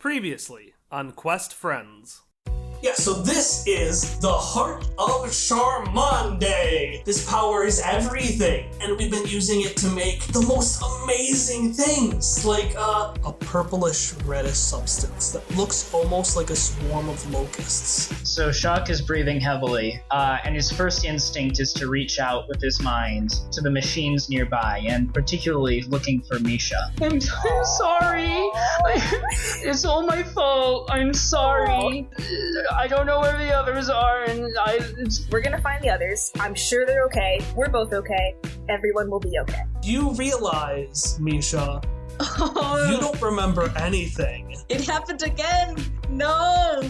Previously on Quest Friends. Yeah, so this is the Heart of Charmande. This power is everything, and we've been using it to make the most amazing things, like a purplish reddish substance that looks almost like a swarm of locusts. So Shock is breathing heavily, and his first instinct is to reach out with his mind to the machines nearby, and particularly looking for Misha. I'm sorry. It's all my fault. I'm sorry. I don't know where the others are, and We're gonna find the others. I'm sure they're okay. We're both okay. Everyone will be okay. You realize, Misha, you don't remember anything. It happened again! No!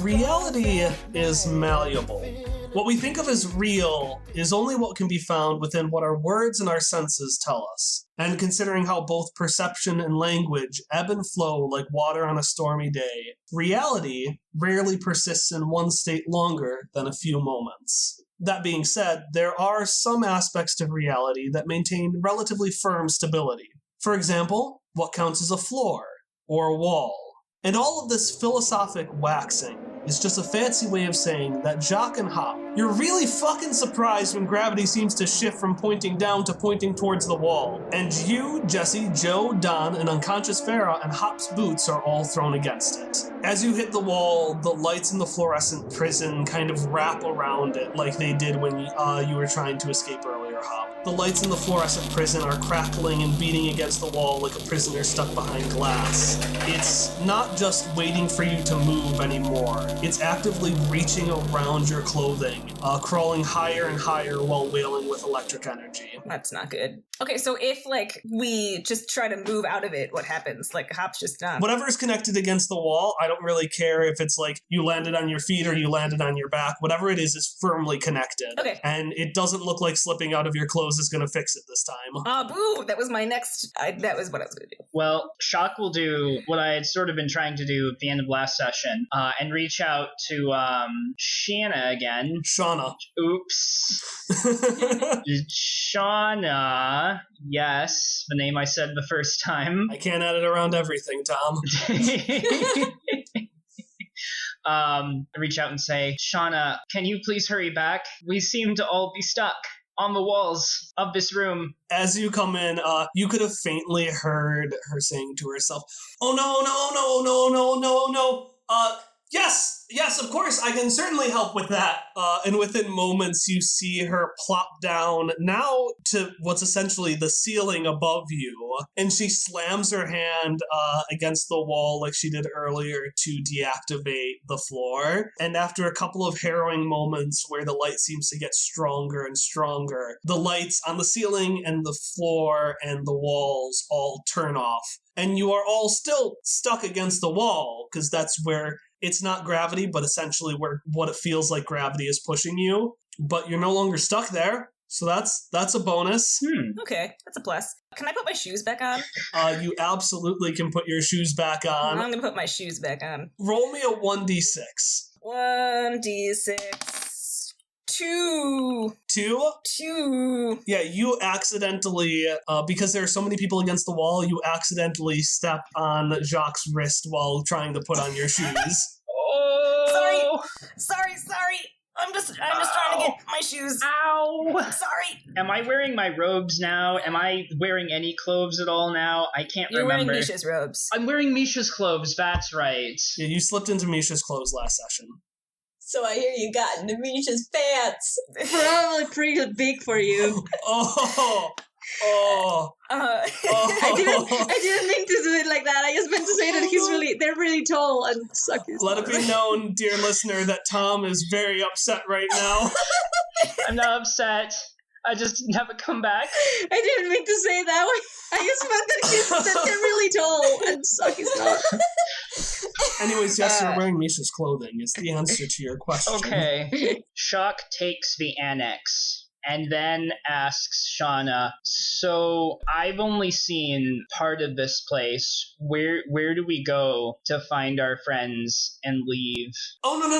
Reality is malleable. What we think of as real is only what can be found within what our words and our senses tell us. And considering how both perception and language ebb and flow like water on a stormy day, reality rarely persists in one state longer than a few moments. That being said, there are some aspects to reality that maintain relatively firm stability. For example, what counts as a floor or a wall. And all of this philosophic waxing is just a fancy way of saying that Jacques and Hop, you're really fucking surprised when gravity seems to shift from pointing down to pointing towards the wall. And you, Jesse, Joe, Don, and unconscious Farah, and Hop's boots are all thrown against it. As you hit the wall, the lights in the fluorescent prison kind of wrap around it like they did when you were trying to escape earlier, Hop. The lights in the fluorescent prison are crackling and beating against the wall like a prisoner stuck behind glass. It's not just waiting for you to move anymore. It's actively reaching around your clothing, crawling higher and higher while wailing with electric energy. That's not good. Okay, so if, we just try to move out of it, what happens? Hop's just done. Whatever's connected against the wall, I don't really care if it's you landed on your feet or you landed on your back. Whatever it is firmly connected. Okay. And it doesn't look like slipping out of your clothes is going to fix it this time. Boo! That was my next... that was what I was going to do. Well, Shock will do what I had sort of been trying to do at the end of last session, and reach out to Shanna again. Shauna. Oops. Shauna. Yes, the name I said the first time. I can't edit around everything, Tom. Reach out and say, Shauna, can you please hurry back? We seem to all be stuck on the walls of this room. As you come in, you could have faintly heard her saying to herself, "Oh no, yes, of course, I can certainly help with that." And within moments, you see her plop down now to what's essentially the ceiling above you, and she slams her hand against the wall like she did earlier to deactivate the floor. And after a couple of harrowing moments where the light seems to get stronger and stronger, the lights on the ceiling and the floor and the walls all turn off. And you are all still stuck against the wall, because that's where it's not gravity, but essentially where what it feels like gravity is pushing you. But you're no longer stuck there, so that's a bonus. Okay, that's a plus. Can I put my shoes back on? You absolutely can put your shoes back on. I'm gonna put my shoes back on. Roll me a 1d6. 1d6. 2. 2? 2. Yeah, you accidentally, because there are so many people against the wall, you accidentally step on Jacques' wrist while trying to put on your shoes. Oh! Sorry. I'm just trying to get my shoes. Ow! Sorry. Am I wearing my robes now? Am I wearing any clothes at all now? I can't You're remember. wearing Misha's robes. I'm wearing Misha's clothes, that's right. Yeah, you slipped into Misha's clothes last session. So I hear you got into Misha's pants. Probably pretty big for you. I didn't mean to do it like that. I just meant to say that they're really tall and sucky. Let it be known, dear listener, that Tom is very upset right now. I'm not upset. I just didn't have it come back. I didn't mean to say that way. I just meant that they're really tall and Sucky's not. Anyways, yes, you're wearing Misha's clothing is the answer to your question. Okay. Shock takes the annex and then asks Shauna, so I've only seen part of this place. Where do we go to find our friends and leave? Oh, no,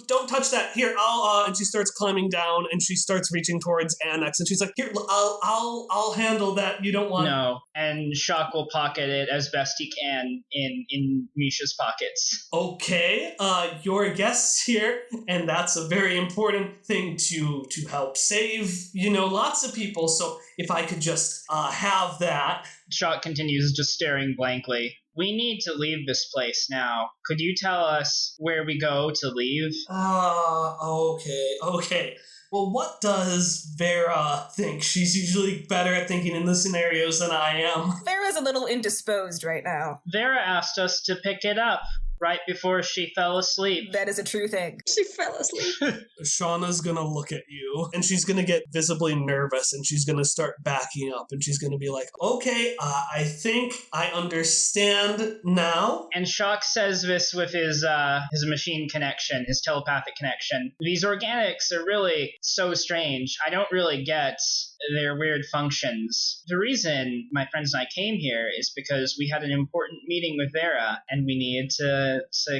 don't touch that. Here, I'll, and she starts climbing down, and she starts reaching towards Annex, and she's like, here, I'll handle that. You don't want... No, and Shock will pocket it as best he can in Misha's pockets. Okay, your guests here, and that's a very important thing to help save, lots of people, so if I could just, have that. Shock continues just staring blankly. We need to leave this place now. Could you tell us where we go to leave? Okay. Well, what does Vera think? She's usually better at thinking in the scenarios than I am. Vera's a little indisposed right now. Vera asked us to pick it up right before she fell asleep. That is a true thing. She fell asleep. Shauna's gonna look at you, and she's gonna get visibly nervous, and she's gonna start backing up, and she's gonna be like, okay, I think I understand now. And Shock says this with his machine connection, his telepathic connection. These organics are really so strange. I don't really get their weird functions. The reason my friends and I came here is because we had an important meeting with Vera, and we needed to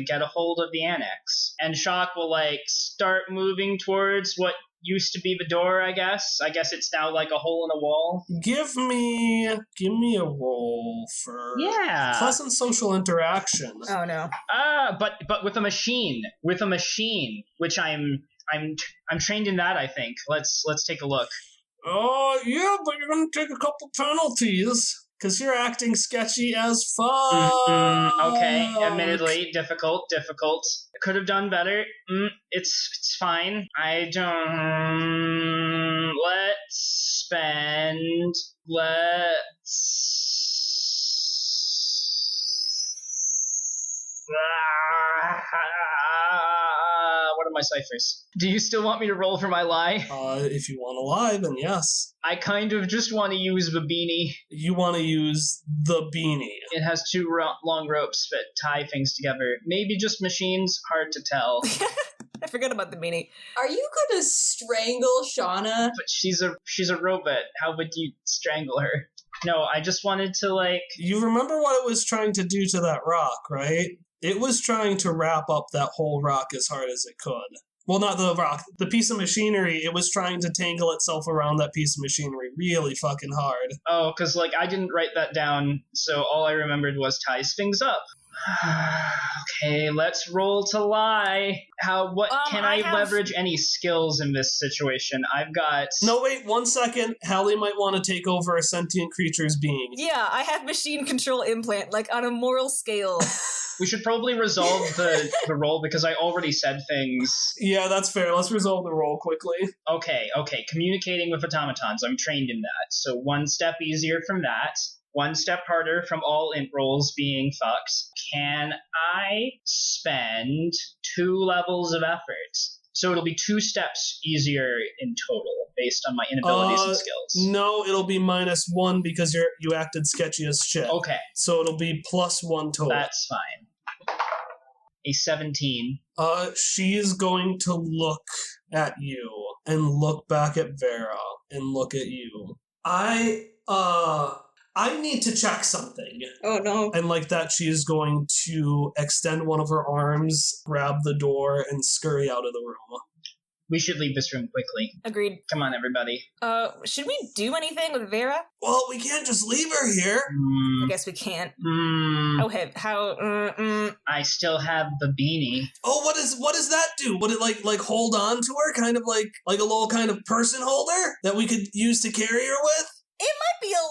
get a hold of the annex. And Shock will start moving towards what used to be the door, I guess. I guess it's now like a hole in the wall. Give me a roll for pleasant social interaction. Oh no. But with a machine, which I'm trained in that, I think. Let's take a look. Oh yeah, but you're gonna take a couple penalties. Because you're acting sketchy as fuck. Okay, admittedly, difficult. Could have done better. It's fine. I don't... What are my ciphers? Do you still want me to roll for my lie? If you want to lie, then yes. I kind of just want to use the beanie. You want to use the beanie. It has two long ropes that tie things together. Maybe just machines? Hard to tell. I forgot about the beanie. Are you gonna strangle Shauna? But she's a robot. How would you strangle her? No, I just wanted to You remember what it was trying to do to that rock, right? It was trying to wrap up that whole rock as hard as it could. Well, not the rock. The piece of machinery, it was trying to tangle itself around that piece of machinery really fucking hard. Oh, because, I didn't write that down, so all I remembered was ties things up. Okay, let's roll to lie. Can I leverage any skills in this situation? I've got... No, wait, 1 second. Hallie might want to take over a sentient creature's being. Yeah, I have machine control implant, on a moral scale. We should probably resolve the roll because I already said things. Yeah, that's fair. Let's resolve the roll quickly. Okay. Communicating with automatons. I'm trained in that. So 1 step easier from that. 1 step harder from all int rolls being fucked. Can I spend 2 levels of effort? So it'll be 2 steps easier in total based on my inabilities and skills. No, it'll be -1 because you acted sketchy as shit. Okay. So it'll be +1 total. That's fine. A 17. She's going to look at you and look back at Vera and look at you. I need to check something. Oh no. And like that, she is going to extend one of her arms, grab the door, and scurry out of the room. We should leave this room quickly. Agreed. Come on, everybody. Should we do anything with Vera? Well, we can't just leave her here. I guess we can't. Okay, how? I still have the beanie. Oh, what does that do? Would it like hold on to her, kind of like a little kind of person holder that we could use to carry her with? It might be a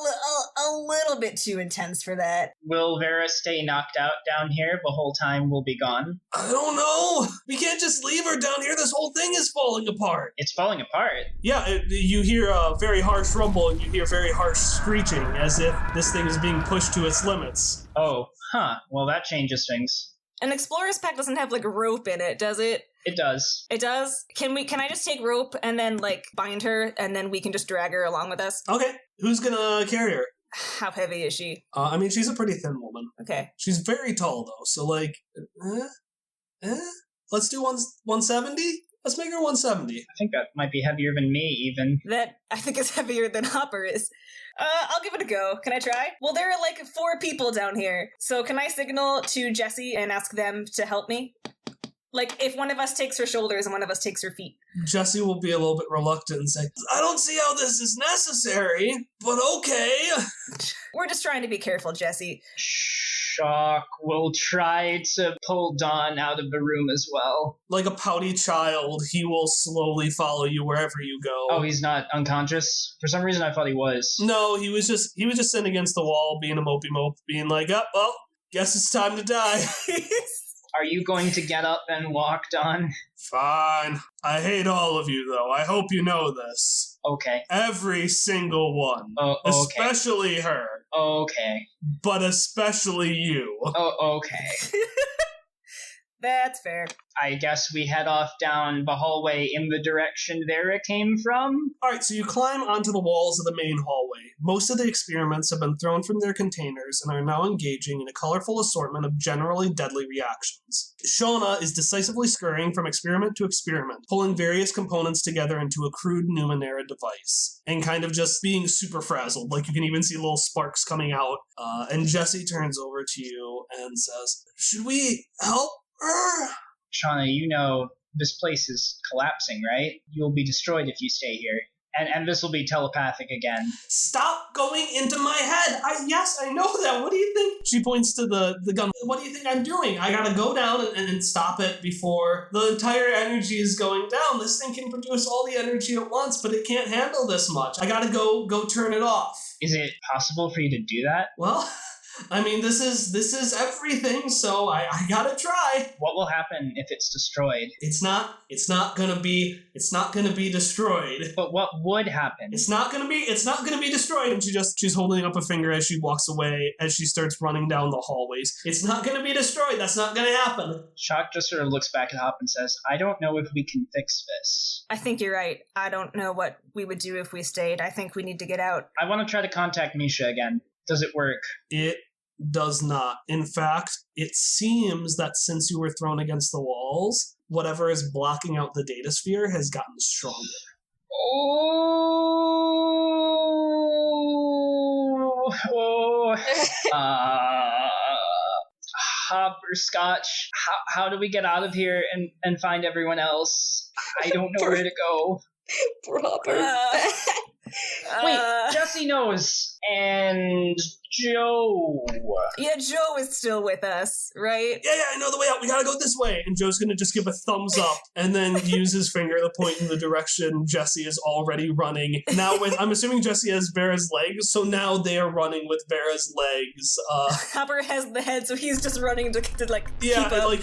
little bit too intense for that. Will Vera stay knocked out down here the whole time we'll be gone? I don't know. We can't just leave her down here. This whole thing is falling apart. It's falling apart? Yeah, you hear a very harsh rumble and you hear very harsh screeching as if this thing is being pushed to its limits. Oh, well that changes things. An explorer's pack doesn't have rope in it, does it? It does. It does? Can I just take rope and then bind her and then we can just drag her along with us? Okay. Who's gonna carry her? How heavy is she? I mean, she's a pretty thin woman. Okay. She's very tall though, so let's do 170? Let's make her 170. I think that might be heavier than me, even. That, I think, is heavier than Hopper is. I'll give it a go. Can I try? Well, there are like 4 people down here. So can I signal to Jessie and ask them to help me? Like, if one of us takes her shoulders and one of us takes her feet. Jessie will be a little bit reluctant and say, I don't see how this is necessary, but okay. We're just trying to be careful, Jessie. Shock will try to pull Dawn out of the room as well. Like a pouty child, he will slowly follow you wherever you go. Oh, he's not unconscious? For some reason I thought he was. No, he was just sitting against the wall, being a mopey mope, being like, oh, well, guess it's time to die. Are you going to get up and walk, Dawn? Fine. I hate all of you, though. I hope you know this. Okay. Every single one. Oh, okay. Especially her. Okay. But especially you. Oh, okay. That's fair. I guess we head off down the hallway in the direction Vera came from. Alright, so you climb onto the walls of the main hallway. Most of the experiments have been thrown from their containers and are now engaging in a colorful assortment of generally deadly reactions. Shauna is decisively scurrying from experiment to experiment, pulling various components together into a crude Numenera device, and kind of just being super frazzled. Like, you can even see little sparks coming out. And Jessie turns over to you and says, should we help her? Shauna, you know this place is collapsing, right? You'll be destroyed if you stay here. And this will be telepathic again. Stop going into my head! Yes, I know that. What do you think? She points to the gun. What do you think I'm doing? I gotta go down and stop it before the entire energy is going down. This thing can produce all the energy at once, but it can't handle this much. I gotta go turn it off. Is it possible for you to do that? Well, I mean, this is everything, so I gotta try. What will happen if it's destroyed? It's not gonna be destroyed. But what would happen? It's not gonna be destroyed. And she's holding up a finger as she walks away, as she starts running down the hallways. It's not gonna be destroyed. That's not gonna happen. Shock just sort of looks back at Hop and says, I don't know if we can fix this. I think you're right. I don't know what we would do if we stayed. I think we need to get out. I want to try to contact Misha again. Does it work? It does not. In fact, it seems that since you were thrown against the walls, whatever is blocking out the data sphere has gotten stronger. Hopperscotch, how do we get out of here and find everyone else? I don't know where to go. Poor Hopper. Wait, Jessie knows. And Joe. Yeah, Joe is still with us, right? Yeah, I know the way out. We gotta go this way. And Joe's gonna just give a thumbs up and then use his finger to point in the direction Jessie is already running. Now, I'm assuming Jessie has Vera's legs, so now they are running with Vera's legs. Hopper has the head, so he's just running to keep up. Like you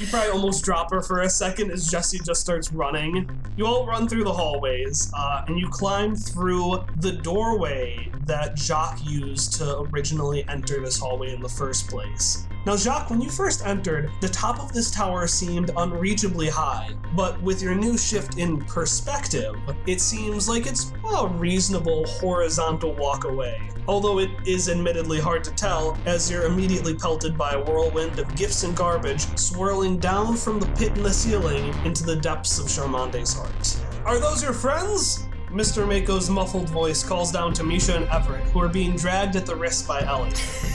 probably almost drop her for a second as Jessie just starts running. You all run through the hallways, and you climb through the doorway that Jacques used to originally enter this hallway in the first place. Now, Jacques, when you first entered, the top of this tower seemed unreachably high, but with your new shift in perspective, it seems like it's a reasonable horizontal walk away. Although it is admittedly hard to tell, as you're immediately pelted by a whirlwind of gifts and garbage swirling down from the pit in the ceiling into the depths of Charmande's heart. Are those your friends? Mr. Mako's muffled voice calls down to Misha and Everett, who are being dragged at the wrist by Ellie.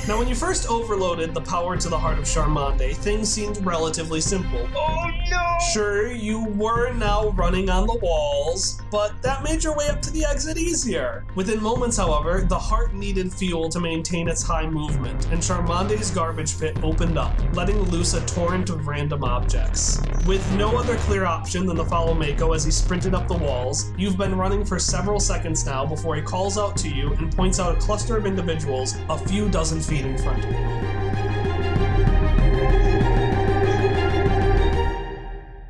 Now, when you first overloaded the power to the heart of Charmande, things seemed relatively simple. Oh no! Sure, you were now running on the walls, but that made your way up to the exit easier. Within moments, however, the heart needed fuel to maintain its high movement, and Charmande's garbage pit opened up, letting loose a torrent of random objects. With no other clear option than to follow Mako as he sprinted up the walls, you've been running for several seconds now before he calls out to you and points out a cluster of individuals a few dozen feet in front of you.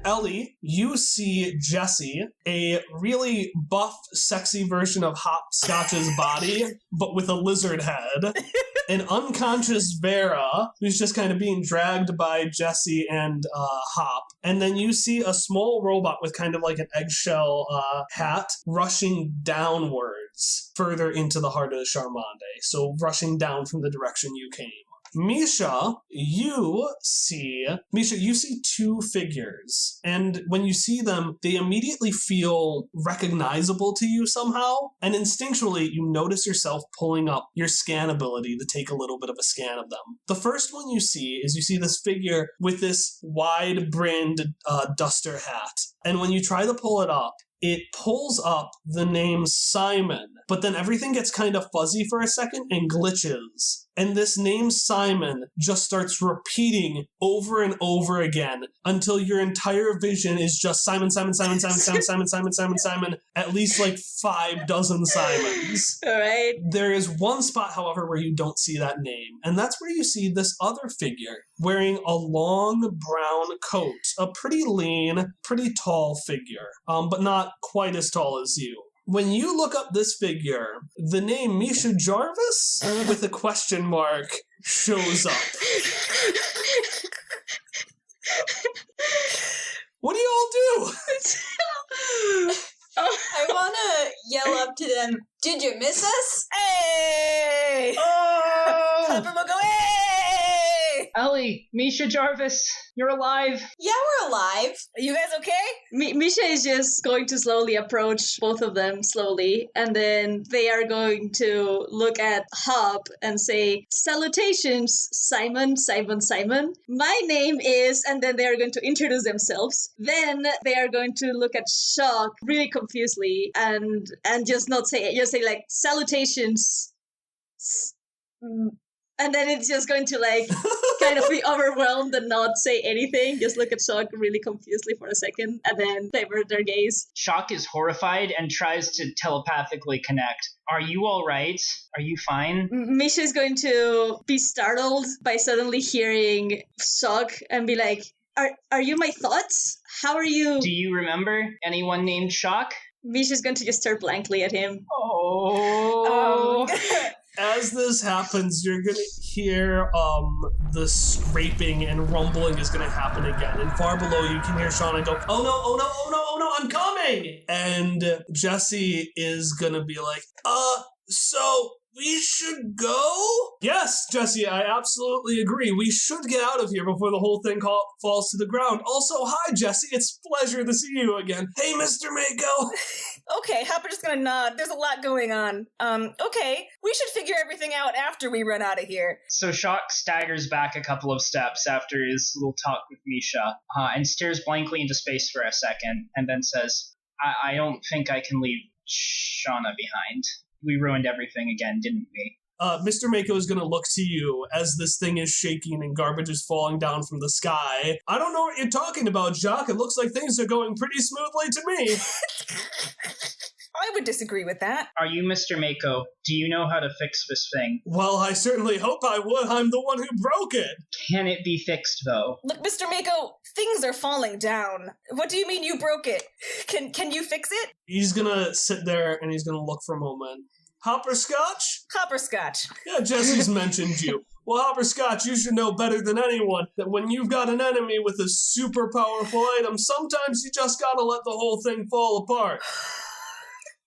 Ellie, you see Jessie, a really buff, sexy version of Hopscotch's body, but with a lizard head. An unconscious Vera, who's just kind of being dragged by Jessie and Hop. And then you see a small robot with kind of like an eggshell hat rushing downwards further into the heart of the Charmande. So rushing down from the direction you came. Misha, you see two figures, and when you see them, they immediately feel recognizable to you somehow, and instinctually you notice yourself pulling up your scan ability to take a little bit of a scan of them. The first one you see this figure with this wide-brimmed duster hat, and when you try to pull it up, it pulls up the name Simon, but then everything gets kind of fuzzy for a second and glitches. And this name Simon just starts repeating over and over again until your entire vision is just Simon, Simon, Simon, Simon, Simon, Simon, Simon, Simon, Simon, at least like 5 dozen Simons. All right. There is one spot, however, where you don't see that name, and that's where you see this other figure wearing a long brown coat, a pretty lean, pretty tall figure, but not quite as tall as you. When you look up this figure, the name Misha Jarvis with a question mark shows up. What do you all do? I want to yell up to them, did you miss us? Hey! Oh! Hopper will go, hey! Ellie, Misha Jarvis, you're alive. Yeah, we're alive. Are you guys okay? Misha is just going to slowly approach both of them slowly, and then they are going to look at Hop and say, "Salutations, Simon, Simon, Simon. My name is," and then they are going to introduce themselves. Then they are going to look at Shock really confusedly and just not say it. Just say like, "Salutations." And then it's just going to like kind of be overwhelmed and not say anything. Just look at Shock really confusedly for a second and then divert their gaze. Shock is horrified and tries to telepathically connect. Are you all right? Are you fine? Misha is going to be startled by suddenly hearing Shock and be like, Are you my thoughts? How are you? Do you remember anyone named Shock? Misha's going to just stare blankly at him. Oh. As this happens, you're going to hear the scraping and rumbling is going to happen again. And far below you can hear Shauna go, "Oh no, oh no, oh no, oh no, I'm coming!" And Jesse is going to be like, so we should go? Yes, Jesse, I absolutely agree. We should get out of here before the whole thing falls to the ground. Also, hi, Jesse. It's a pleasure to see you again. Hey, Mr. Mako. Okay, Hopper's just gonna nod. There's a lot going on. Okay, we should figure everything out after we run out of here. So Shock staggers back a couple of steps after his little talk with Misha, and stares blankly into space for a second, and then says, I don't think I can leave Shauna behind. We ruined everything again, didn't we? Mr. Mako is going to look to you as this thing is shaking and garbage is falling down from the sky. I don't know what you're talking about, Jacques. It looks like things are going pretty smoothly to me. I would disagree with that. Are you Mr. Mako? Do you know how to fix this thing? Well, I certainly hope I would. I'm the one who broke it. Can it be fixed, though? Look, Mr. Mako, things are falling down. What do you mean you broke it? Can you fix it? He's going to sit there and he's going to look for a moment. Hopperscotch? Hopperscotch. Yeah, Jesse's mentioned you. Well, Hopperscotch, you should know better than anyone that when you've got an enemy with a super powerful item, sometimes you just gotta let the whole thing fall apart.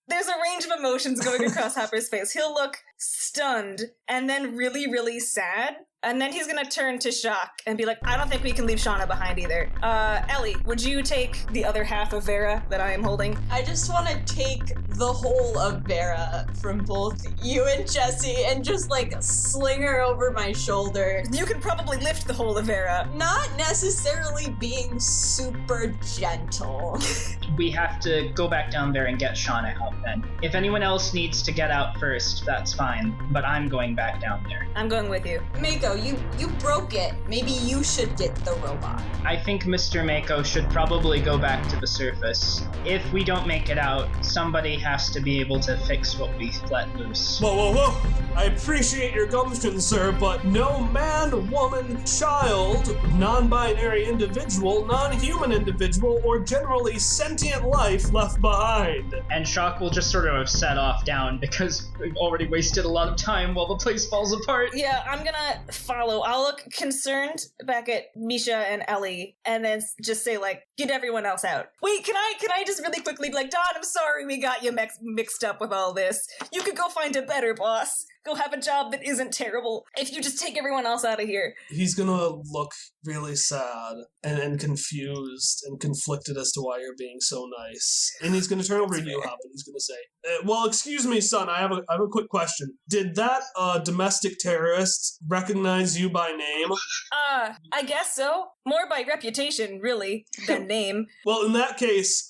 There's a range of emotions going across Hopper's face. He'll look stunned and then really, really sad. And then he's gonna turn to Shock and be like, I don't think we can leave Shauna behind either. Ellie, would you take the other half of Vera that I am holding? I just want to take the whole of Vera from both you and Jesse and just like sling her over my shoulder. You can probably lift the whole of Vera. Not necessarily being super gentle. We have to go back down there and get Shauna out then. If anyone else needs to get out first, that's fine. But I'm going back down there. I'm going with you. Mako, you broke it. Maybe you should get the robot. I think Mr. Mako should probably go back to the surface. If we don't make it out, somebody has to be able to fix what we let loose. Whoa, whoa, whoa. I appreciate your gumption, sir, but no man, woman, child, non-binary individual, non-human individual, or generally sentient life left behind. And Shock will just sort of set off down because we've already wasted a lot of time while the place falls apart. Yeah, I'm gonna follow. I'll look concerned back at Misha and Ellie and then just say, like, get everyone else out. Wait, can I just really quickly be like, Don, I'm sorry we got you mixed up with all this. You could go find a better boss. go have a job that isn't terrible if you just take everyone else out of here. He's gonna look really sad and confused and conflicted as to why you're being so nice. And he's gonna turn over to you, Hop, and he's gonna say, well, excuse me, son, I have a quick question. Did that domestic terrorist recognize you by name? I guess so. More by reputation, really, than name. Well, in that case,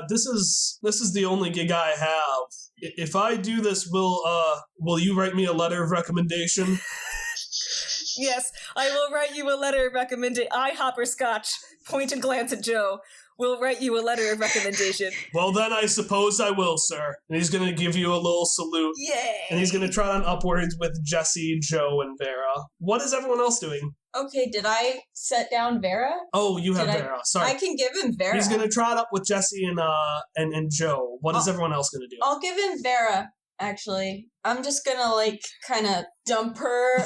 this is the only gig I have. If I do this, will you write me a letter of recommendation? Yes, I will write you a letter of recommendation. I, Hopperscotch, point and glance at Joe, will write you a letter of recommendation. Well, then I suppose I will, sir. And he's going to give you a little salute. Yay! And he's going to trot on upwards with Jesse, Joe, and Vera. What is everyone else doing? Okay, did I set down Vera? Oh, you have Vera. Sorry. I can give him Vera. He's going to trot up with Jesse and Joe. What is everyone else going to do? I'll give him Vera, actually. I'm just gonna, like, kind of dump her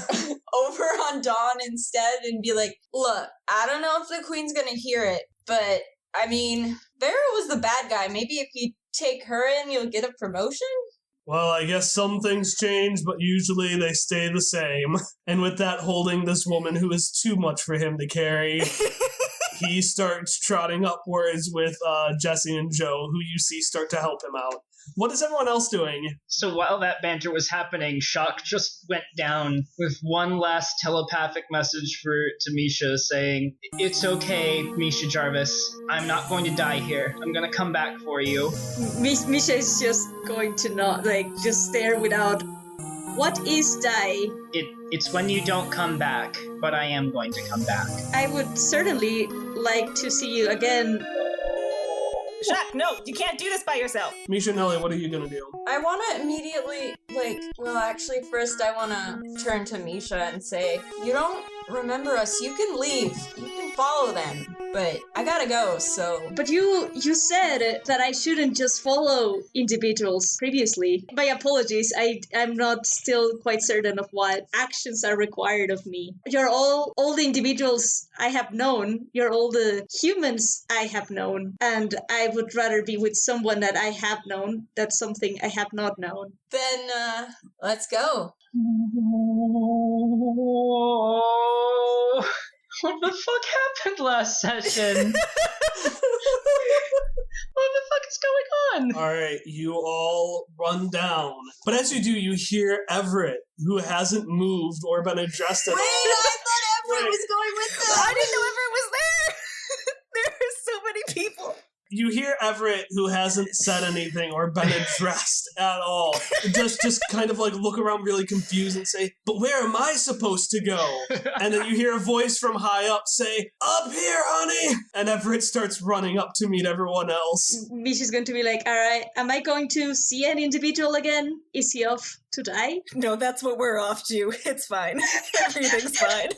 over on Dawn instead and be like, look, I don't know if the queen's gonna hear it, but, I mean, Vera was the bad guy. Maybe if you take her in, you'll get a promotion? Well, I guess some things change, but usually they stay the same. And with that, holding this woman who is too much for him to carry, he starts trotting upwards with Jesse and Joe, who you see start to help him out. What is everyone else doing? So while that banter was happening, Shock just went down with one last telepathic message to Misha saying, "It's okay, Misha Jarvis. I'm not going to die here. I'm going to come back for you." Misha is just going to not, just stare without... What is die? It's when you don't come back, but I am going to come back. I would certainly like to see you again. Shock, no, you can't do this by yourself. Misha, Nelly, what are you going to do? I want to immediately, actually, first I want to turn to Misha and say, you don't remember us. You can leave. You can follow them. But I gotta go, so... But you said that I shouldn't just follow individuals previously. My apologies, I'm not still quite certain of what actions are required of me. You're all the individuals I have known. You're all the humans I have known. And I would rather be with someone that I have known than something I have not known. Then, let's go. What the fuck happened last session? What the fuck is going on? Alright, you all run down. But as you do, you hear Everett, who hasn't moved or been addressed at all. Wait, I thought Everett was going with them! I didn't know Everett was there! There are so many people. You hear Everett, who hasn't said anything or been addressed at all, just kind of look around really confused and say, "But where am I supposed to go?" And then you hear a voice from high up say, "Up here, honey!" And Everett starts running up to meet everyone else. Misha's going to be like, alright, am I going to see an individual again? Is he off to die? No, that's what we're off to. It's fine. Everything's fine.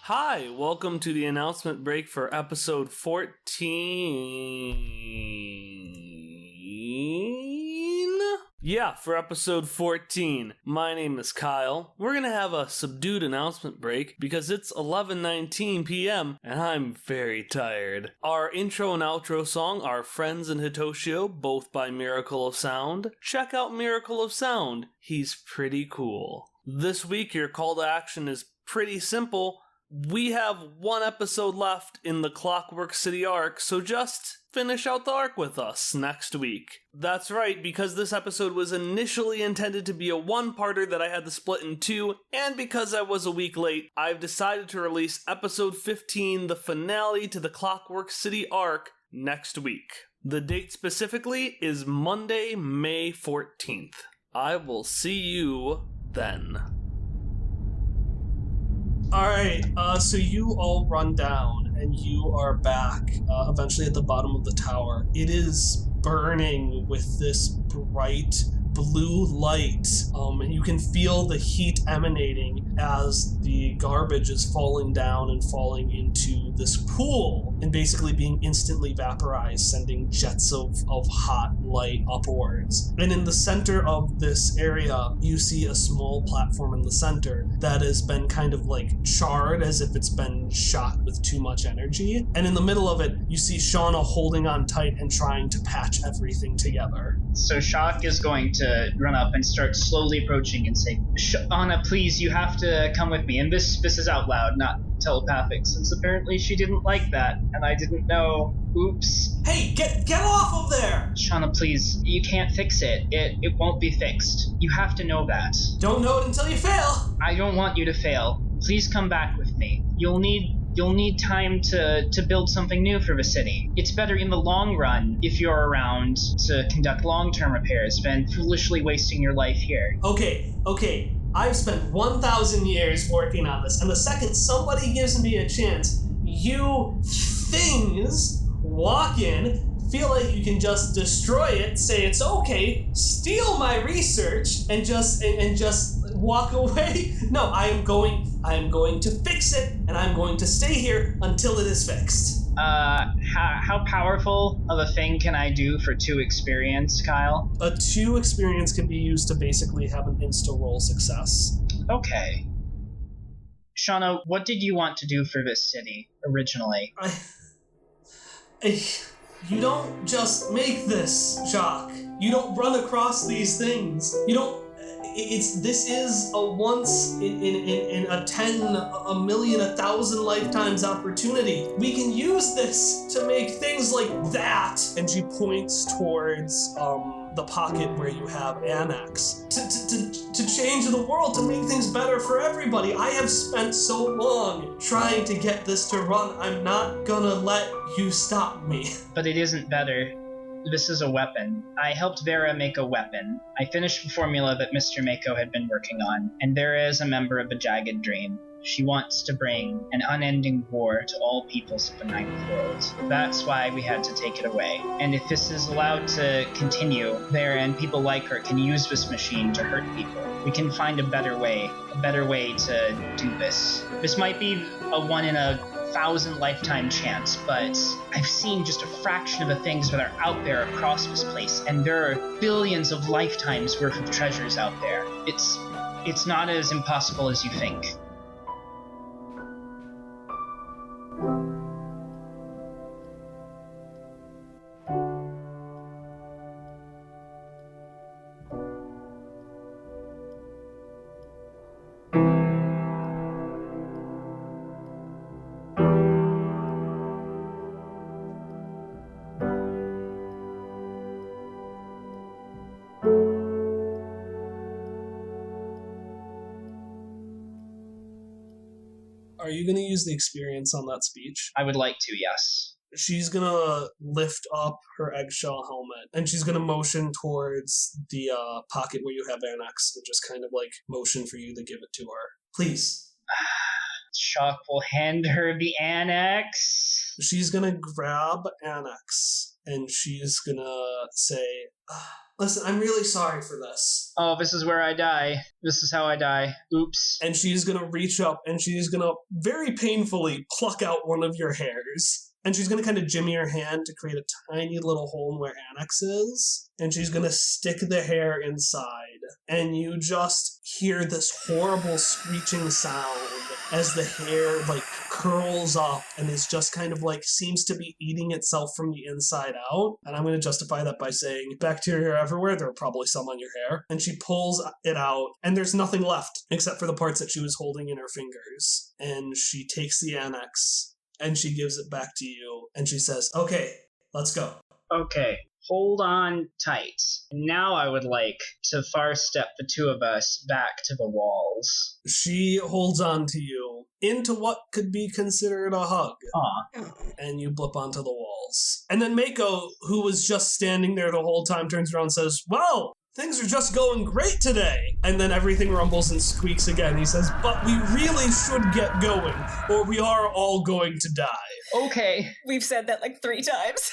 Hi, welcome to the announcement break for episode 14. Yeah, for episode 14. My name is Kyle. We're gonna have a subdued announcement break because it's 11:19 p.m. and I'm very tired. Our intro and outro song are Friends and Hitoshio, both by Miracle of Sound. Check out Miracle of Sound. He's pretty cool. This week, your call to action is pretty simple. We have one episode left in the Clockwork City arc, so just finish out the arc with us next week. That's right, because this episode was initially intended to be a one-parter that I had to split in two, and because I was a week late, I've decided to release episode 15, the finale to the Clockwork City arc, next week. The date specifically is Monday, May 14th. I will see you then. Alright, so you all run down, and you are back, eventually at the bottom of the tower. It is burning with this bright blue light, and you can feel the heat emanating as the garbage is falling down and falling into this pool and basically being instantly vaporized, sending jets of hot light upwards. And in the center of this area, you see a small platform in the center that has been kind of like charred as if it's been shot with too much energy. And in the middle of it, you see Shauna holding on tight and trying to patch everything together. So Shock is going to run up and start slowly approaching and say, Shauna, please, you have to come with me. And this is out loud, not telepathic, since apparently she didn't like that, and I didn't know. Oops. Hey, get off of there! Shauna, please, you can't fix it. It won't be fixed. You have to know that. Don't know it until you fail! I don't want you to fail. Please come back with me. You'll need time to build something new for the city. It's better in the long run if you're around to conduct long-term repairs than foolishly wasting your life here. Okay. I've spent 1,000 years working on this, and the second somebody gives me a chance, you things walk in, feel like you can just destroy it, say it's okay, steal my research, and just walk away. No, I am going to fix it, and I'm going to stay here until it is fixed. How powerful of a thing can I do for 2 experience, Kyle? A 2 experience can be used to basically have an insta-roll success. Okay. Shauna, what did you want to do for this city, originally? You don't just make this, Jacques. You don't run across these things. You don't... This is a once in a 10, a million, 1,000 lifetimes opportunity. We can use this to make things like that. And she points towards the pocket where you have Annex to change the world, to make things better for everybody. I have spent so long trying to get this to run. I'm not gonna let you stop me. But it isn't better. This is a weapon. I helped Vera make a weapon. I finished the formula that Mr. Mako had been working on, and Vera is a member of the Jagged Dream. She wants to bring an unending war to all peoples of the Ninth World. That's why we had to take it away. And if this is allowed to continue, Vera and people like her can use this machine to hurt people. We can find a better way to do this. This might be a 1 in a 1,000 lifetime chance, but I've seen just a fraction of the things that are out there across this place, and there are billions of lifetimes worth of treasures out there. It's not as impossible as you think. Are you going to use the experience on that speech? I would like to, yes. She's going to lift up her eggshell helmet, and she's going to motion towards the pocket where you have Annex, and just kind of like motion for you to give it to her. Please. Shock will hand her the Annex. She's going to grab Annex, and she's going to say, listen, I'm really sorry for this. Oh, this is where I die. This is how I die. Oops. And she's going to reach up, and she's going to very painfully pluck out one of your hairs. And she's going to kind of jimmy her hand to create a tiny little hole where Annex is. And she's going to stick the hair inside. And you just hear this horrible screeching sound as the hair like curls up and is just kind of like seems to be eating itself from the inside out. And I'm going to justify that by saying bacteria are everywhere. There are probably some on your hair. And she pulls it out and there's nothing left except for the parts that she was holding in her fingers. And she takes the Annex and she gives it back to you. And she says, okay, let's go. Okay, hold on tight. Now I would like to far step the two of us back to the walls. She holds on to you into what could be considered a hug. Aw. And you blip onto the walls. And then Mako, who was just standing there the whole time, turns around and says, "Well, things are just going great today." And then everything rumbles and squeaks again. He says, "But we really should get going, or we are all going to die." Okay. We've said that like 3 times.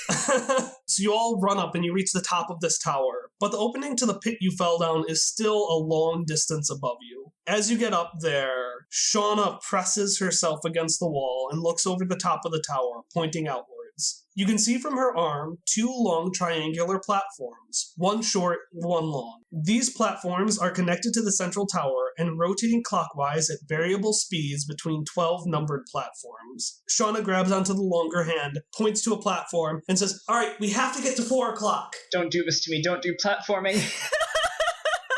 So you all run up and you reach the top of this tower, but the opening to the pit you fell down is still a long distance above you. As you get up there, Shauna presses herself against the wall and looks over the top of the tower, pointing outwards. You can see from her arm 2 long triangular platforms, one short, one long. These platforms are connected to the central tower and rotating clockwise at variable speeds between 12 numbered platforms. Shauna grabs onto the longer hand, points to a platform, and says, "All right, we have to get to 4 o'clock. Don't do this to me. Don't do platforming.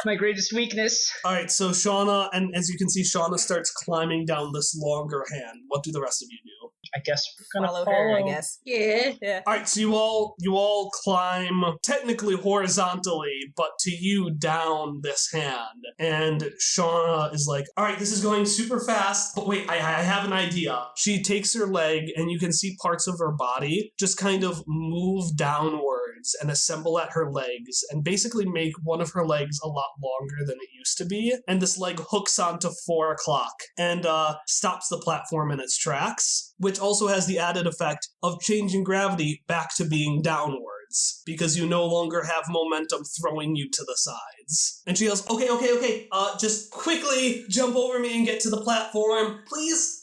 My greatest weakness. All right, so Shauna, and as you can see, Shauna starts climbing down this longer hand. What do the rest of you do? I guess we're gonna Follow her, I guess. Yeah. Yeah. All right, so you all climb technically horizontally, but to you down this hand. And Shauna is like, "All right, this is going super fast, but wait, I have an idea." She takes her leg, and you can see parts of her body just kind of move downwards and assemble at her legs, and basically make one of her legs a lot longer than it used to be. And this leg hooks onto 4 o'clock and stops the platform in its tracks, which also has the added effect of changing gravity back to being downwards, because you no longer have momentum throwing you to the sides. And she goes, okay, just quickly jump over me and get to the platform. Please.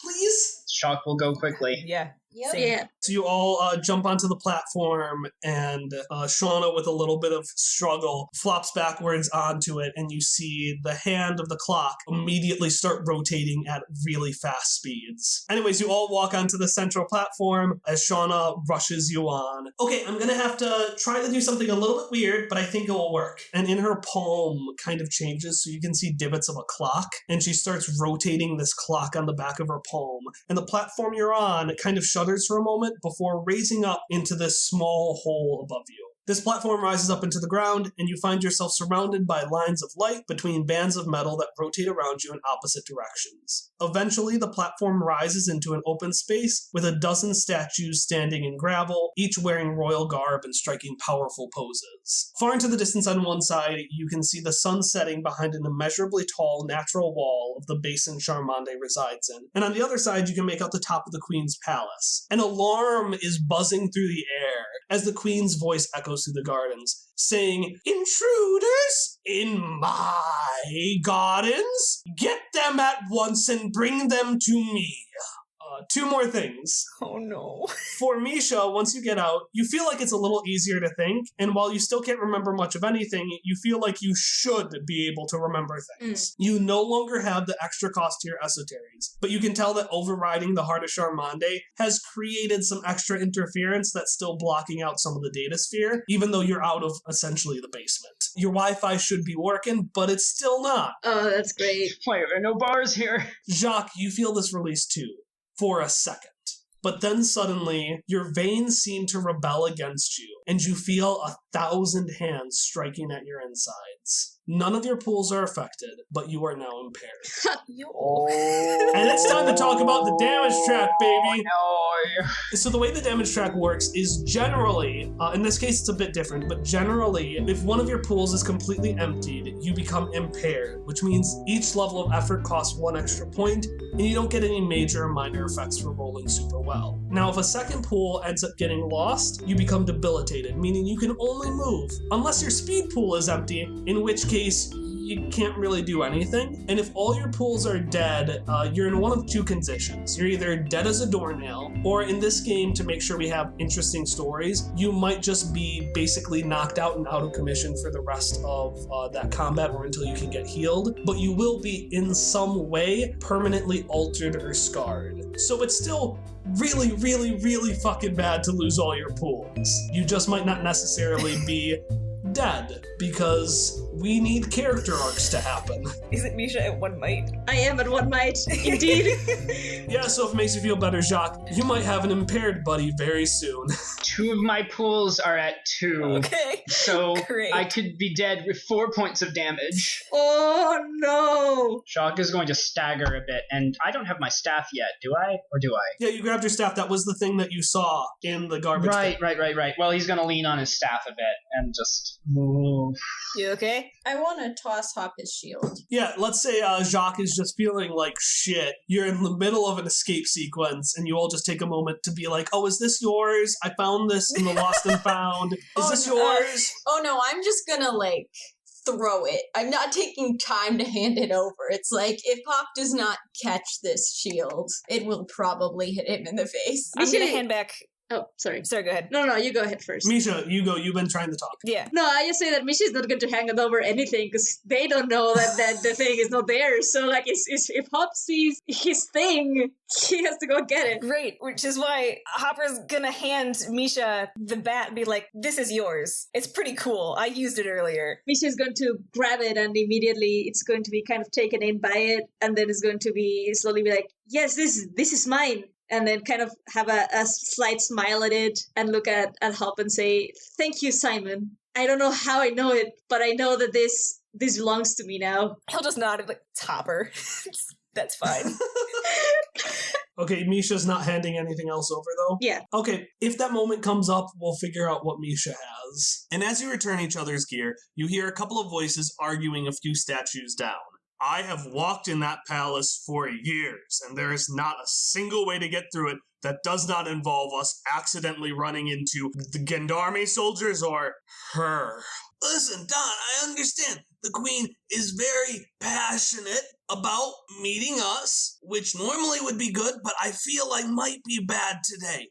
Shock will go quickly. Yeah. Yep. Same. Yeah. So you all jump onto the platform, and Shauna, with a little bit of struggle, flops backwards onto it, and you see the hand of the clock immediately start rotating at really fast speeds. Anyways, you all walk onto the central platform as Shauna rushes you on. "Okay, I'm gonna have to try to do something a little bit weird, but I think it will work." And in her palm kind of changes, so you can see divots of a clock, and she starts rotating this clock on the back of her palm. And the platform you're on kind of shudders for a moment before raising up into this small hole above you. This platform rises up into the ground, and you find yourself surrounded by lines of light between bands of metal that rotate around you in opposite directions. Eventually, the platform rises into an open space with a dozen statues standing in gravel, each wearing royal garb and striking powerful poses. Far into the distance on one side, you can see the sun setting behind an immeasurably tall natural wall of the basin Charmande resides in. And on the other side, you can make out the top of the Queen's palace. An alarm is buzzing through the air as the Queen's voice echoes through the gardens, saying, "Intruders in my gardens, get them at once and bring them to me." 2 more things. Oh no. For Misha, once you get out, you feel like it's a little easier to think, and while you still can't remember much of anything, you feel like you should be able to remember things. You no longer have the extra cost to your esoteries, but you can tell that overriding the Heart of Charmande has created some extra interference that's still blocking out some of the data sphere, even though you're out of essentially the basement. Your Wi-Fi should be working, but it's still not. Oh, that's great. Why are there no bars here? Jacques, you feel this release too, for a second. But then suddenly, your veins seem to rebel against you, and you feel 1,000 hands striking at your insides. None of your pools are affected, but you are now impaired. And it's time to talk about the damage track, baby! No. So the way the damage track works is generally, in this case it's a bit different, but generally, if one of your pools is completely emptied, you become impaired, which means each level of effort costs 1 extra point, and you don't get any major or minor effects for rolling super well. Now, if a second pool ends up getting lost, you become debilitated, meaning you can only move, unless your speed pool is empty, in which case you can't really do anything. And if all your pools are dead, you're in one of 2 conditions. You're either dead as a doornail, or in this game, to make sure we have interesting stories, you might just be basically knocked out and out of commission for the rest of that combat or until you can get healed. But you will be in some way permanently altered or scarred. So it's still really, really, really fucking bad to lose all your pools. You just might not necessarily be dead, because we need character arcs to happen. Isn't Misha at 1 might? I am at 1 might, indeed. Yeah, so if it makes you feel better, Jacques, you might have an impaired buddy very soon. 2 of my pools are at 2. Okay. So Great. I could be dead with 4 points of damage. Oh no! Jacques is going to stagger a bit, and I don't have my staff yet, do I? Or do I? Yeah, you grabbed your staff. That was the thing that you saw in the garbage Right. bin. Well, he's going to lean on his staff a bit and just move. You okay? I want to toss Hop his shield. Yeah, let's say Jacques is just feeling like shit. You're in the middle of an escape sequence, and you all just take a moment to be like, oh, is this yours? I found this in the Lost and Found. Is this yours? Oh no, I'm just gonna throw it. I'm not taking time to hand it over. It's like, if Hop does not catch this shield, it will probably hit him in the face. I'm gonna hand back. Oh, sorry. Sorry, go ahead. No, you go ahead first. Misha, you go. You've been trying to talk. Yeah. No, I just say that Misha's not going to hand it over anything because they don't know that the thing is not theirs. So, like, if Hop sees his thing, he has to go get it. Great, which is why Hopper's gonna hand Misha the bat and be like, this is yours. It's pretty cool. I used it earlier. Misha's going to grab it and immediately it's going to be kind of taken in by it. And then it's going to be slowly be like, yes, this is mine. And then kind of have a slight smile at it and look at Hop and say, thank you, Simon. I don't know how I know it, but I know that this belongs to me now. He'll just nod and be like, it's Hopper. That's fine. Okay, Misha's not handing anything else over, though? Yeah. Okay, if that moment comes up, we'll figure out what Misha has. And as you return each other's gear, you hear a couple of voices arguing a few statues down. I have walked in that palace for years, and there is not a single way to get through it that does not involve us accidentally running into the Gendarme soldiers or her. Listen, Don, I understand. The Queen is very passionate about meeting us, which normally would be good, but I feel like might be bad today.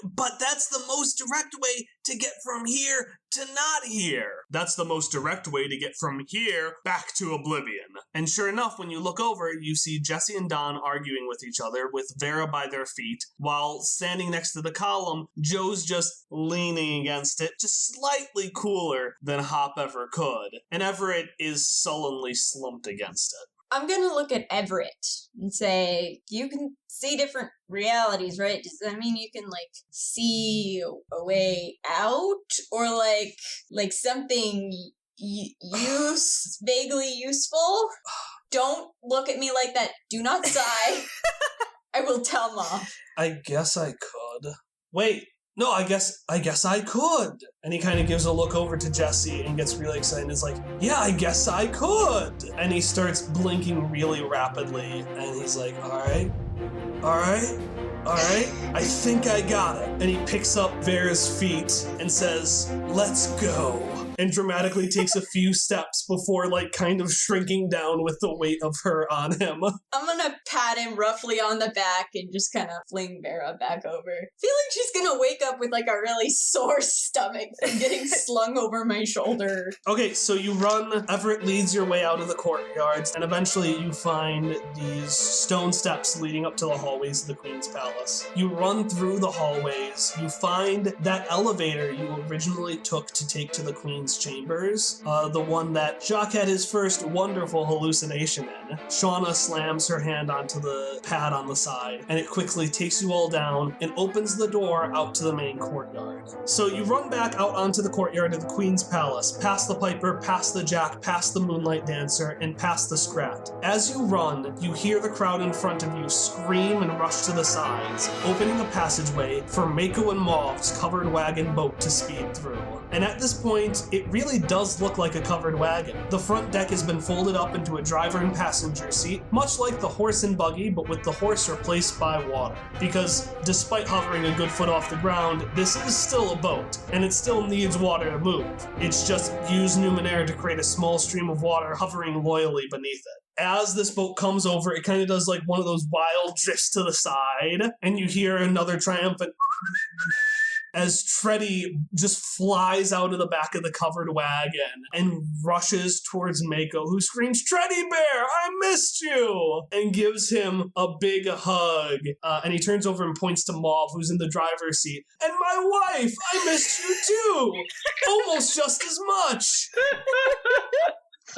But that's the most direct way to get from here to not here. That's the most direct way to get from here back to oblivion. And sure enough, when you look over, you see Jesse and Don arguing with each other with Vera by their feet, while standing next to the column, Joe's just leaning against it, just slightly cooler than Hop ever could. And Everett is sullenly slumped against it. I'm gonna look at Everett and say, you can see different realities, right? Does that mean you can, see a way out? Or, something vaguely useful? Don't look at me like that. Do not sigh. I will tell Mom. I guess I could. Wait. No, I guess I could. And he kind of gives a look over to Jesse and gets really excited and is like, yeah, I guess I could. And he starts blinking really rapidly. And he's like, all right, I think I got it. And he picks up Vera's feet and says, let's go. And dramatically takes a few steps before, kind of shrinking down with the weight of her on him. I'm gonna pat him roughly on the back and just kind of fling Vera back over. Feel like she's gonna wake up with, a really sore stomach from getting slung over my shoulder. Okay, so you run. Everett leads your way out of the courtyards, and eventually you find these stone steps leading up to the hallways of the Queen's Palace. You run through the hallways. You find that elevator you originally took to take to the Queen's chambers, the one that Jacques had his first wonderful hallucination in. Shauna slams her hand onto the pad on the side, and it quickly takes you all down and opens the door out to the main courtyard. So you run back out onto the courtyard of the Queen's Palace, past the Piper, past the Jack, past the Moonlight Dancer, and past the Scrat. As you run, you hear the crowd in front of you scream and rush to the sides, opening a passageway for Mako and Mauve's covered wagon boat to speed through. And at this point, it really does look like a covered wagon. The front deck has been folded up into a driver and passenger seat, much like the horse and buggy, but with the horse replaced by water. Because despite hovering a good foot off the ground, this is still a boat, and it still needs water to move. It's just used Numenera to create a small stream of water hovering loyally beneath it. As this boat comes over, it kind of does one of those wild drifts to the side, and you hear another triumphant as Treddy just flies out of the back of the covered wagon and rushes towards Mako, who screams, "Treddy Bear, I missed you!" and gives him a big hug. And he turns over and points to Mauve, who's in the driver's seat. "And my wife, I missed you too! Almost just as much!"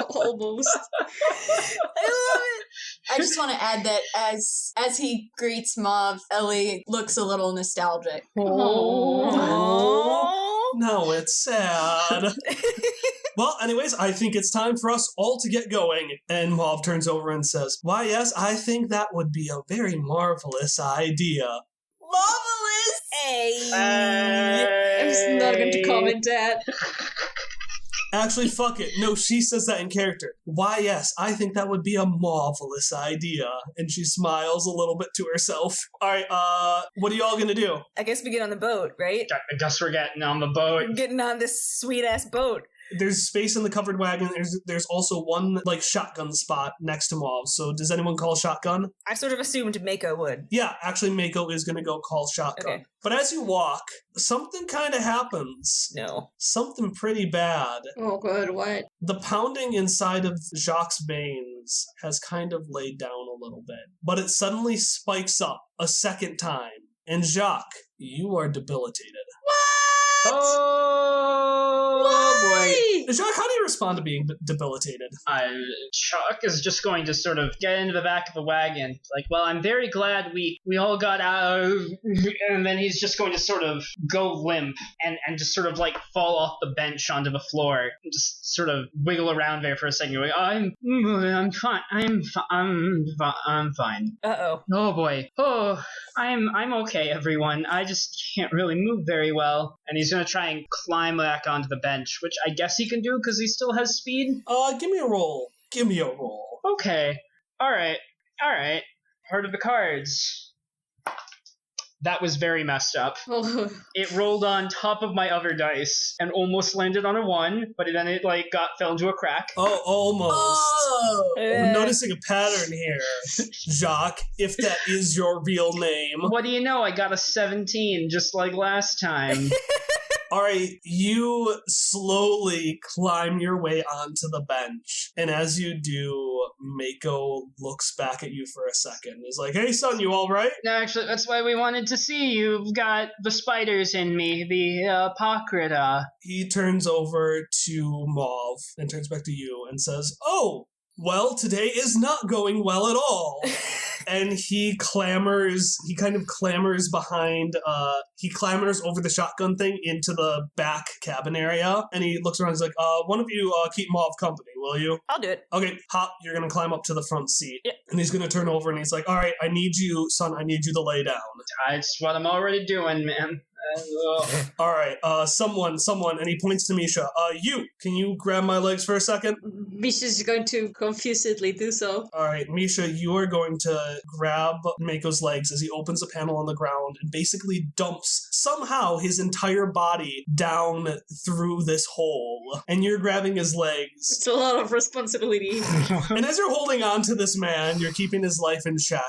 Almost. I love it. I just want to add that as he greets Mauve, Ellie looks a little nostalgic. Oh, no, it's sad. Well, anyways, I think it's time for us all to get going. And Mauve turns over and says, "Why, yes, I think that would be a very marvelous idea." Marvelous! Hey. I'm just not going to comment that. Actually, fuck it. No, she says that in character. "Why, yes, I think that would be a marvelous idea." And she smiles a little bit to herself. All right, what are y'all gonna do? I guess we get on the boat, right? I guess we're getting on the boat. We're getting on this sweet-ass boat. There's space in the covered wagon. There's also one, like, shotgun spot next to Mauve. So does anyone call shotgun? I sort of assumed Mako would. Yeah, actually, Mako is gonna go call shotgun. Okay. But as you walk, something kind of happens. No. Something pretty bad. Oh, good. What? The pounding inside of Jacques' veins has kind of laid down a little bit, but it suddenly spikes up a second time. And Jacques, you are debilitated. Oh, Why? boy. Jacques, how do you respond to being debilitated? Chuck is just going to sort of get into the back of the wagon. Like, well, I'm very glad we all got out. And then he's just going to sort of go limp and just sort of like fall off the bench onto the floor. Just sort of wiggle around there for a second. Like, I'm fine. I'm fine. Uh-oh. Oh boy. Oh, I'm okay, everyone. I just can't really move very well. And he's gonna try and climb back onto the bench, which I guess he can do because he still has speed. Give me a roll. Give me a roll. Okay. All right. Part of the cards. That was very messed up. Oh. It rolled on top of my other dice and almost landed on a 1, but then it fell into a crack. Oh, almost. Oh! I'm noticing a pattern here. Jacques, if that is your real name. What do you know? I got a 17 just like last time. All right, you slowly climb your way onto the bench. And as you do, Mako looks back at you for a second. He's like, "Hey, son, you all right?" No, actually, that's why we wanted to see you. You've got the spiders in me, the Apocrita. He turns over to Mauve and turns back to you and says, "Oh, well, today is not going well at all." And he kind of clambers behind, he clambers over the shotgun thing into the back cabin area, and he looks around and he's like, one of you keep Mauve company, will you? I'll do it. Okay, Hop, you're gonna climb up to the front seat. Yeah. And he's gonna turn over and he's like, "All right, I need you to lay down." That's what I'm already doing, man. All right, someone, and he points to Misha. Can you grab my legs for a second? Misha's going to confusedly do so. All right, Misha, you are going to grab Mako's legs as he opens a panel on the ground and basically dumps somehow his entire body down through this hole. And you're grabbing his legs. It's a lot of responsibility. And as you're holding on to this man, you're keeping his life in check.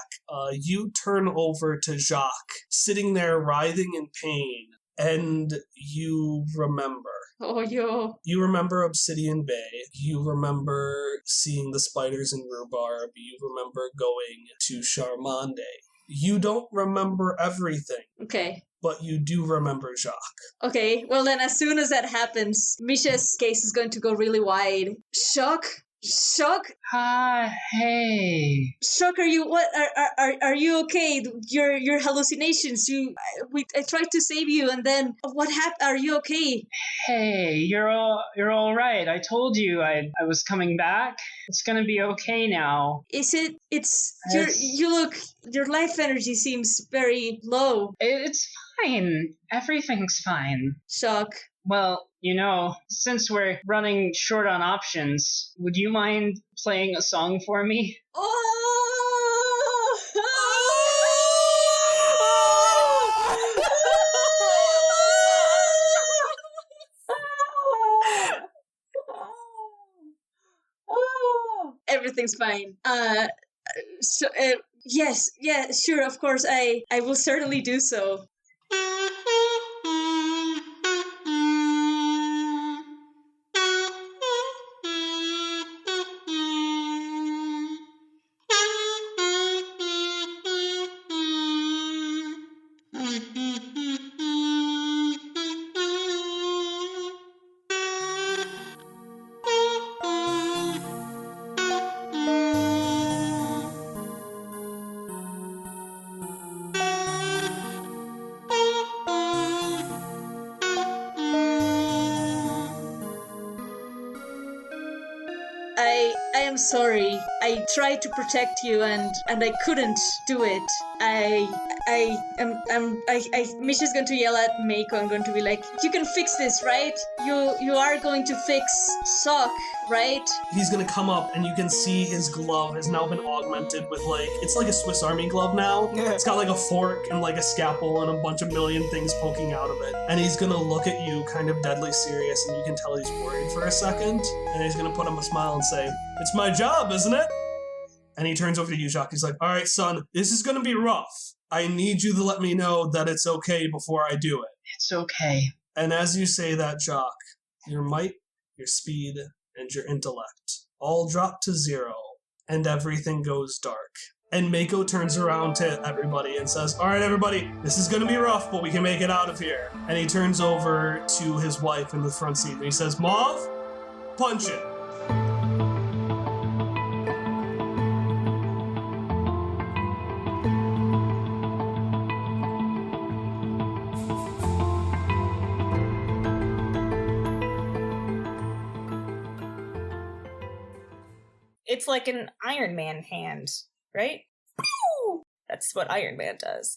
You turn over to Jacques, sitting there writhing in pain. And you remember. Oh, yo. You remember Obsidian Bay. You remember seeing the spiders in rhubarb. You remember going to Charmande. You don't remember everything. Okay. But you do remember Jacques. Okay, well then as soon as that happens, Misha's gaze is going to go really wide. Shock? Hey. Shock, are you okay? Your hallucinations. I tried to save you, and then what happened? Are you okay? Hey, you're all right. I told you I was coming back. It's gonna be okay now. Is it? Your life energy seems very low. It's fine. Everything's fine. Shock. Well, since we're running short on options, would you mind playing a song for me? Everything's fine. Yes, sure, of course, I will certainly do so. am sorry. I tried to protect you and I couldn't do it. Misha's going to yell at Mako and going to be like, you can fix this, right? You are going to fix Sock, right? He's gonna come up and you can see his glove has now been augmented with it's like a Swiss Army glove now. It's got like a fork and like a scalpel and a bunch of million things poking out of it. And he's gonna look at you kind of deadly serious and you can tell he's worried for a second. And he's gonna put up a smile and say, it's my job, isn't it? And he turns over to you, Jacques. He's like, all right, son, this is gonna be rough. I need you to let me know that it's okay before I do it. It's okay. And as you say that, Jacques, your might, your speed, and your intellect all drop to 0, and everything goes dark. And Mako turns around to everybody and says, all right, everybody, this is going to be rough, but we can make it out of here. And he turns over to his wife in the front seat, and he says, Mauve, punch it. It's like an Iron Man hand, right? That's what Iron Man does.